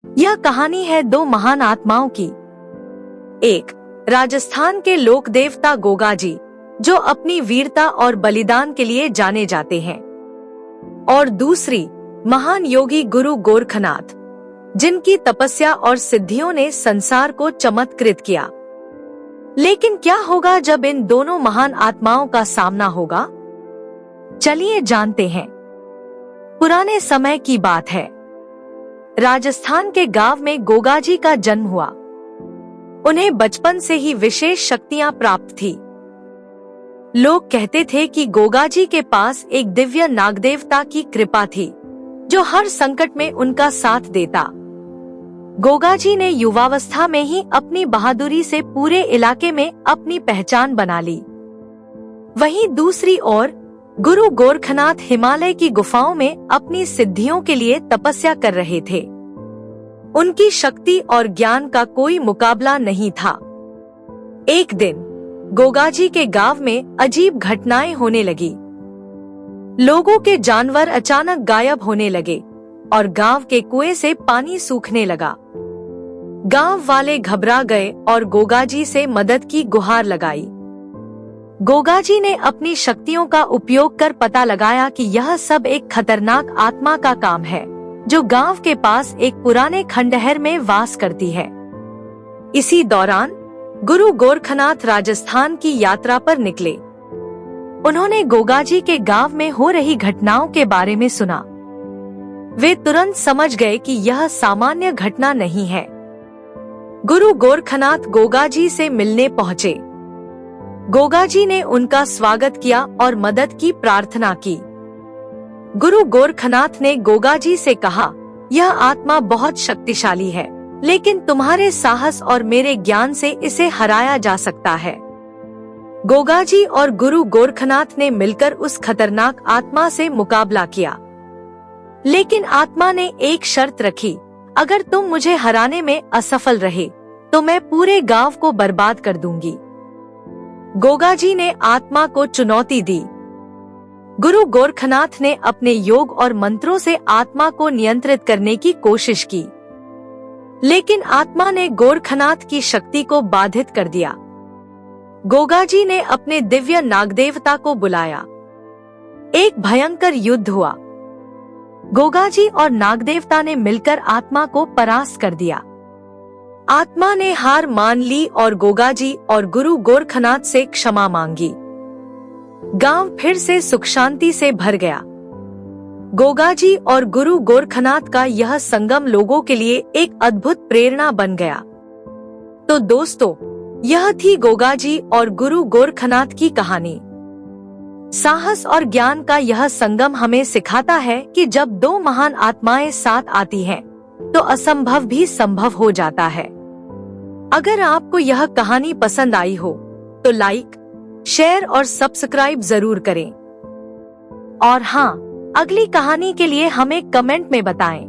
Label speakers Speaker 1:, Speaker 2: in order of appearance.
Speaker 1: यह कहानी है दो महान आत्माओं की। एक, राजस्थान के लोक देवता गोगाजी, जो अपनी वीरता और बलिदान के लिए जाने जाते हैं, और दूसरी, महान योगी गुरु गोरखनाथ, जिनकी तपस्या और सिद्धियों ने संसार को चमत्कृत किया। लेकिन क्या होगा जब इन दोनों महान आत्माओं का सामना होगा? चलिए जानते हैं। पुराने समय की बात है। राजस्थान के गांव में गोगाजी का जन्म हुआ। उन्हें बचपन से ही विशेष शक्तियां प्राप्त थी। लोग कहते थे कि गोगाजी के पास एक दिव्य नागदेवता की कृपा थी, जो हर संकट में उनका साथ देता। गोगाजी ने युवावस्था में ही अपनी बहादुरी से पूरे इलाके में अपनी पहचान बना ली। वहीं दूसरी ओर गुरु गोरखनाथ हिमालय की गुफाओं में अपनी सिद्धियों के लिए तपस्या कर रहे थे। उनकी शक्ति और ज्ञान का कोई मुकाबला नहीं था। एक दिन गोगाजी के गांव में अजीब घटनाएं होने लगी। लोगों के जानवर अचानक गायब होने लगे और गांव के कुएं से पानी सूखने लगा। गांव वाले घबरा गए और गोगाजी से मदद की गुहार लगाई। गोगाजी ने अपनी शक्तियों का उपयोग कर पता लगाया कि यह सब एक खतरनाक आत्मा का काम है, जो गांव के पास एक पुराने खंडहर में वास करती है। इसी दौरान गुरु गोरखनाथ राजस्थान की यात्रा पर निकले। उन्होंने गोगाजी के गांव में हो रही घटनाओं के बारे में सुना। वे तुरंत समझ गए कि यह सामान्य घटना नहीं है। गुरु गोरखनाथ गोगाजी से मिलने पहुँचे। गोगाजी ने उनका स्वागत किया और मदद की प्रार्थना की। गुरु गोरखनाथ ने गोगाजी से कहा, यह आत्मा बहुत शक्तिशाली है, लेकिन तुम्हारे साहस और मेरे ज्ञान से इसे हराया जा सकता है। गोगाजी और गुरु गोरखनाथ ने मिलकर उस खतरनाक आत्मा से मुकाबला किया। लेकिन आत्मा ने एक शर्त रखी, अगर तुम मुझे हराने में असफल रहे तो मैं पूरे गांव को बर्बाद कर दूंगी। गोगाजी ने आत्मा को चुनौती दी। गुरु गोरखनाथ ने अपने योग और मंत्रों से आत्मा को नियंत्रित करने की कोशिश की, लेकिन आत्मा ने गोरखनाथ की शक्ति को बाधित कर दिया। गोगाजी ने अपने दिव्य नागदेवता को बुलाया। एक भयंकर युद्ध हुआ। गोगाजी और नागदेवता ने मिलकर आत्मा को परास्त कर दिया। आत्मा ने हार मान ली और गोगाजी और गुरु गोरखनाथ से क्षमा मांगी। गांव फिर से सुख शांति से भर गया। गोगाजी और गुरु गोरखनाथ का यह संगम लोगों के लिए एक अद्भुत प्रेरणा बन गया। तो दोस्तों, यह थी गोगाजी और गुरु गोरखनाथ की कहानी। साहस और ज्ञान का यह संगम हमें सिखाता है कि जब दो महान आत्माएं साथ आती हैं, तो असंभव भी संभव हो जाता है। अगर आपको यह कहानी पसंद आई हो तो लाइक, शेयर और सब्सक्राइब जरूर करें। और हाँ, अगली कहानी के लिए हमें कमेंट में बताएं।